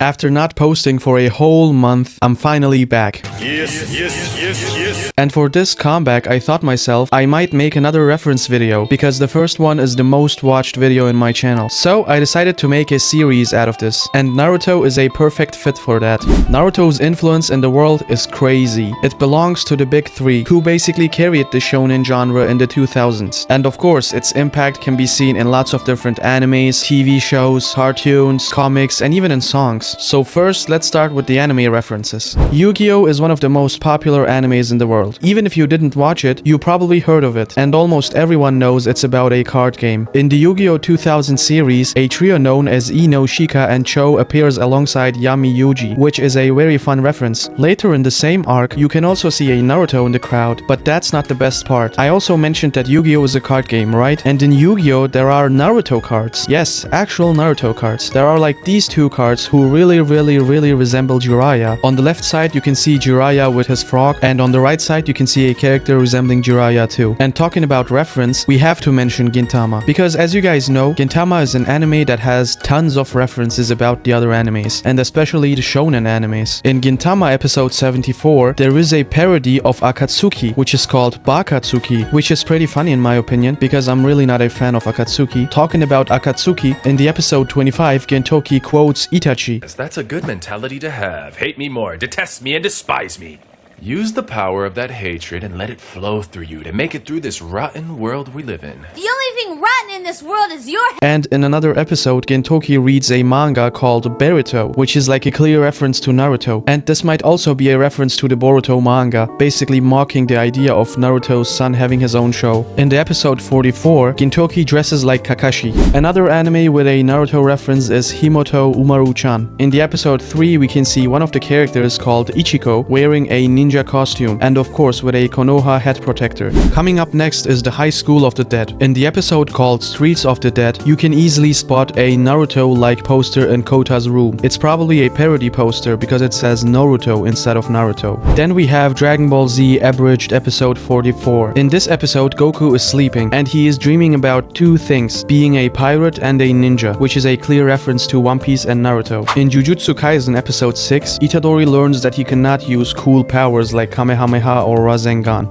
After not posting for a whole month, I'm finally back. Yes. And for this comeback, I thought myself I might make another reference video because the first one is the most watched video in my channel. So I decided to make a series out of this, and Naruto is a perfect fit for that. Naruto's influence in the world is crazy. It belongs to the big three, who basically carried the shonen genre in the 2000s. And of course, its impact can be seen in lots of different animes, TV shows, cartoons, comics, and even in songs. So first, let's start with the anime references. Yu-Gi-Oh! Is one of the most popular animes in the world. Even if you didn't watch it, you probably heard of it, and almost everyone knows it's about a card game. In the Yu-Gi-Oh! 2000 series, a trio known as Ino, Shika, and Cho appears alongside Yami Yuji, which is a very fun reference. Later in the same arc, you can also see a Naruto in the crowd, but that's not the best part. I also mentioned that Yu-Gi-Oh! Is a card game, right? And in Yu-Gi-Oh! There are Naruto cards. Yes, actual Naruto cards. There are like these two cards who really resemble Jiraiya. On the left side you can see Jiraiya with his frog, and on the right side you can see a character resembling Jiraiya too. And talking about reference, we have to mention Gintama, because as you guys know, Gintama is an anime that has tons of references about the other animes, and especially the shonen animes. In Gintama episode 74, there is a parody of Akatsuki, which is called Bakatsuki, which is pretty funny in my opinion, because I'm really not a fan of Akatsuki. Talking about Akatsuki, in the episode 25, Gentoki quotes Itachi. That's a good mentality to have. Hate me more, detest me, and despise me. Use the power of that hatred and let it flow through you to make it through this rotten world we live in. The only thing rotten in this world is your head. And in another episode, Gentoki reads a manga called Boruto, which is like a clear reference to Naruto. And this might also be a reference to the Boruto manga, basically mocking the idea of Naruto's son having his own show. In the episode 44, Gentoki dresses like Kakashi. Another anime with a Naruto reference is Himoto Umaru-chan. In the episode 3, we can see one of the characters called Ichiko wearing a ninja costume, and of course with a Konoha head protector. Coming up next is the High School of the Dead. In the episode called Streets of the Dead, you can easily spot a Naruto-like poster in Kota's room. It's probably a parody poster because it says Naruto instead of Naruto. Then we have Dragon Ball Z Abridged episode 44. In this episode, Goku is sleeping and he is dreaming about two things, being a pirate and a ninja, which is a clear reference to One Piece and Naruto. In Jujutsu Kaisen episode 6, Itadori learns that he cannot use cool powers like Kamehameha or Rasengan.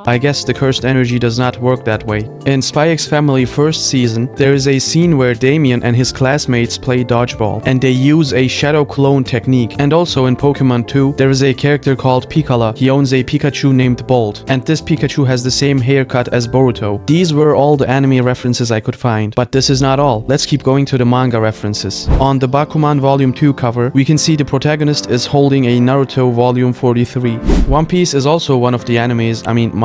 I guess the cursed energy does not work that way. In Spy X Family first season, there is a scene where Damien and his classmates play dodgeball, and they use a shadow clone technique. And also in Pokemon 2, there is a character called Piccola. He owns a Pikachu named Bolt, and this Pikachu has the same haircut as Boruto. These were all the anime references I could find, but this is not all. Let's keep going to the manga references. On the Bakuman Volume 2 cover, we can see the protagonist is holding a Naruto Volume 43. One Piece is also one of the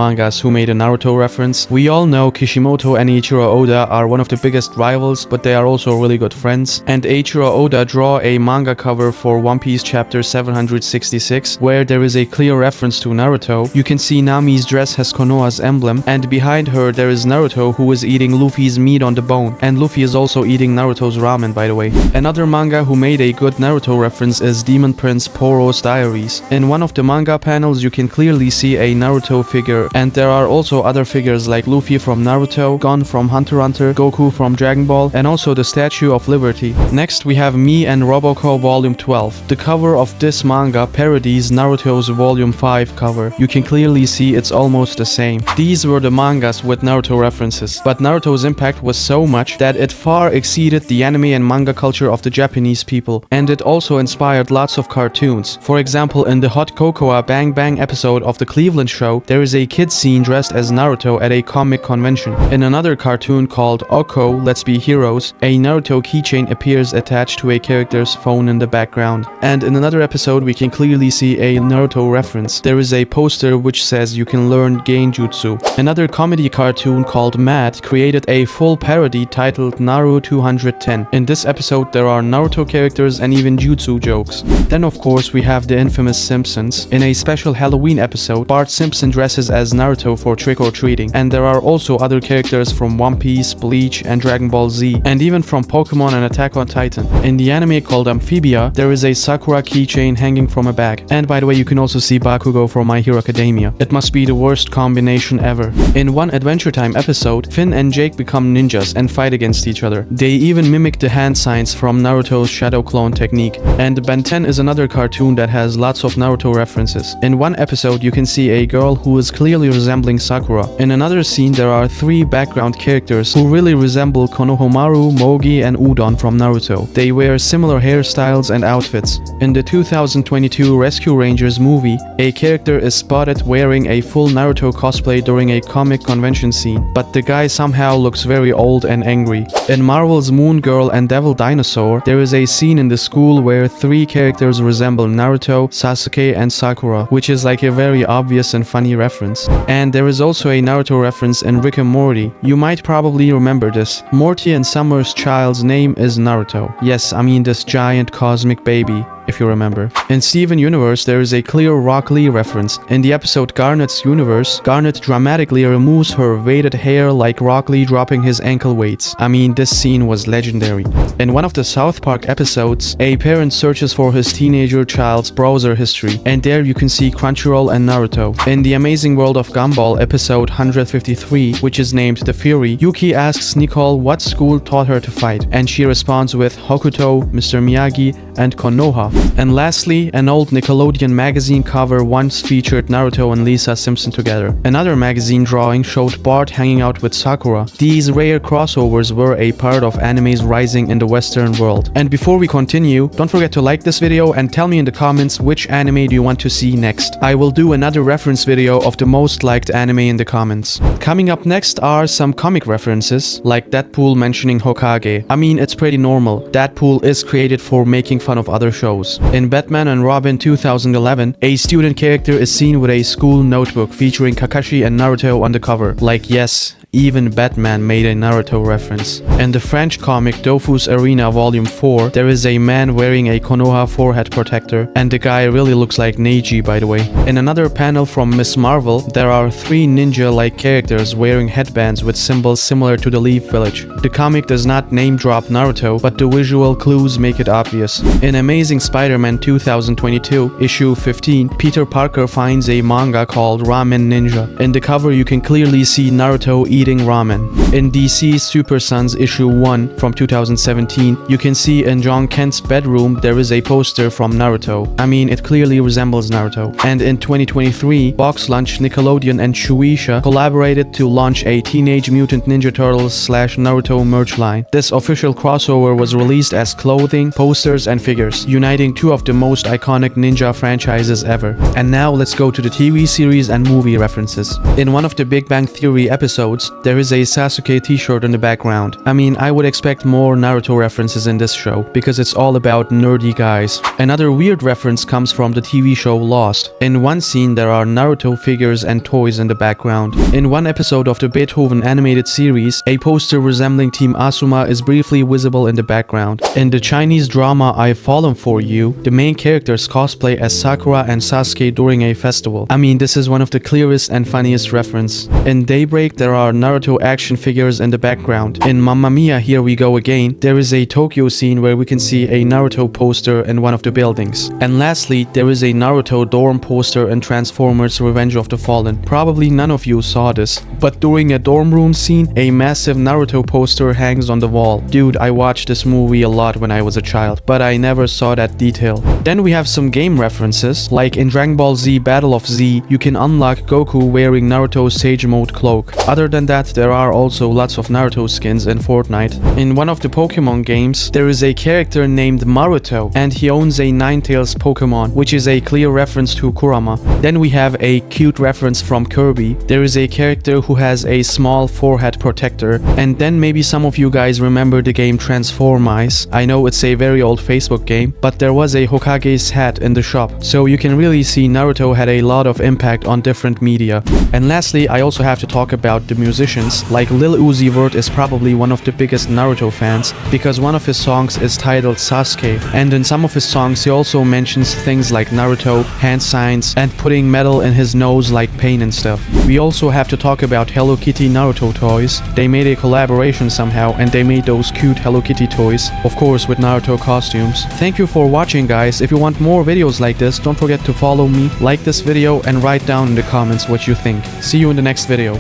mangas who made a Naruto reference. We all know Kishimoto and Eiichiro Oda are one of the biggest rivals, but they are also really good friends. And Eiichiro Oda draw a manga cover for One Piece chapter 766, where there is a clear reference to Naruto. You can see Nami's dress has Konoha's emblem, and behind her there is Naruto who is eating Luffy's meat on the bone. And Luffy is also eating Naruto's ramen, by the way. Another manga who made a good Naruto reference is Demon Prince Poro's Diaries. In one of the manga panels you can clearly see a Naruto figure, and there are also other figures like Luffy from Naruto, Gon from Hunter x Hunter, Goku from Dragon Ball, and also the Statue of Liberty. Next we have Me and Roboko Volume 12. The cover of this manga parodies Naruto's Volume 5 cover. You can clearly see it's almost the same. These were the mangas with Naruto references, but Naruto's impact was so much that it far exceeded the anime and manga culture of the Japanese people, and it also inspired lots of cartoons. For example, in the Hot Cocoa Bang Bang episode of the Cleveland Show, there is a kid scene dressed as Naruto at a comic convention. In another cartoon called Oko, Let's Be Heroes, a Naruto keychain appears attached to a character's phone in the background. And in another episode we can clearly see a Naruto reference. There is a poster which says you can learn Genjutsu. Another comedy cartoon called Mad created a full parody titled Naru 210. In this episode there are Naruto characters and even jutsu jokes. Then of course we have the infamous Simpsons. In a special Halloween episode, Bart Simpson dresses as Naruto for trick-or-treating. And there are also other characters from One Piece, Bleach, and Dragon Ball Z, and even from Pokemon and Attack on Titan. In the anime called Amphibia, there is a Sakura keychain hanging from a bag. And by the way, you can also see Bakugo from My Hero Academia. It must be the worst combination ever. In one Adventure Time episode, Finn and Jake become ninjas and fight against each other. They even mimic the hand signs from Naruto's shadow clone technique. And Ben 10 is another cartoon that has lots of Naruto references. In one episode, you can see a girl who is clearly resembling Sakura. In another scene, there are 3 background characters who really resemble Konohamaru, Mogi, and Udon from Naruto. They wear similar hairstyles and outfits. In the 2022 Rescue Rangers movie, a character is spotted wearing a full Naruto cosplay during a comic convention scene, but the guy somehow looks very old and angry. In Marvel's Moon Girl and Devil Dinosaur, there is a scene in the school where 3 characters resemble Naruto, Sasuke, and Sakura, which is like a very obvious and funny reference. And there is also a Naruto reference in Rick and Morty. You might probably remember this. Morty and Summer's child's name is Naruto. Yes, I mean this giant cosmic baby, if you remember. In Steven Universe, there is a clear Rock Lee reference. In the episode Garnet's Universe, Garnet dramatically removes her weighted hair like Rock Lee dropping his ankle weights. I mean, this scene was legendary. In one of the South Park episodes, a parent searches for his teenager child's browser history, and there you can see Crunchyroll and Naruto. In The Amazing World of Gumball episode 153, which is named The Fury, Yuki asks Nicole what school taught her to fight, and she responds with Hokuto, Mr. Miyagi, and Konoha. And lastly, an old Nickelodeon magazine cover once featured Naruto and Lisa Simpson together. Another magazine drawing showed Bart hanging out with Sakura. These rare crossovers were a part of anime's rising in the Western world. And before we continue, don't forget to like this video and tell me in the comments which anime do you want to see next. I will do another reference video of the most liked anime in the comments. Coming up next are some comic references, like Deadpool mentioning Hokage. I mean, it's pretty normal. Deadpool is created for making fun of other shows. In Batman and Robin 2011, a student character is seen with a school notebook featuring Kakashi and Naruto on the cover. Like, yes, even Batman made a Naruto reference. In the French comic Dofus Arena Volume 4, there is a man wearing a Konoha forehead protector, and the guy really looks like Neji, by the way. In another panel from Miss Marvel, there are 3 ninja-like characters wearing headbands with symbols similar to the Leaf Village. The comic does not name-drop Naruto, but the visual clues make it obvious. In Amazing Spider-Man 2022, issue 15, Peter Parker finds a manga called Ramen Ninja. In the cover, you can clearly see Naruto eating ramen. In DC's Super Sons issue 1 from 2017, you can see in John Kent's bedroom there is a poster from Naruto. I mean, it clearly resembles Naruto. And in 2023, Box Lunch, Nickelodeon, and Shueisha collaborated to launch a Teenage Mutant Ninja Turtles / Naruto merch line. This official crossover was released as clothing, posters, and figures, uniting 2 of the most iconic ninja franchises ever. And now let's go to the TV series and movie references. In one of the Big Bang Theory episodes, there is a Sasuke t-shirt in the background. I mean, I would expect more Naruto references in this show, because it's all about nerdy guys. Another weird reference comes from the TV show Lost. In one scene, there are Naruto figures and toys in the background. In one episode of the Beethoven animated series, a poster resembling Team Asuma is briefly visible in the background. In the Chinese drama I've Fallen For You, the main characters cosplay as Sakura and Sasuke during a festival. I mean, this is one of the clearest and funniest references. In Daybreak, there are Naruto action figures in the background. In Mamma Mia, Here We Go Again, there is a Tokyo scene where we can see a Naruto poster in one of the buildings. And lastly, there is a Naruto dorm poster in Transformers Revenge of the Fallen. Probably none of you saw this, but during a dorm room scene, a massive Naruto poster hangs on the wall. Dude, I watched this movie a lot when I was a child, but I never saw that detail. Then we have some game references, like in Dragon Ball Z Battle of Z, you can unlock Goku wearing Naruto's Sage Mode cloak. Other than that, there are also lots of Naruto skins in Fortnite. In one of the Pokemon games, there is a character named Maruto, and he owns a Ninetales Pokemon, which is a clear reference to Kurama. Then we have a cute reference from Kirby. There is a character who has a small forehead protector, and then maybe some of you guys remember the game Transformice. I know it's a very old Facebook game, but there was a Hokage's hat in the shop, so you can really see Naruto had a lot of impact on different media. And lastly, I also have to talk about the music musicians, like Lil Uzi Vert is probably one of the biggest Naruto fans because one of his songs is titled Sasuke, and in some of his songs he also mentions things like Naruto, hand signs, and putting metal in his nose like pain and stuff. We also have to talk about Hello Kitty Naruto toys. They made a collaboration somehow and they made those cute Hello Kitty toys, of course with Naruto costumes. Thank you for watching, guys. If you want more videos like this, don't forget to follow me, like this video, and write down in the comments what you think. See you in the next video.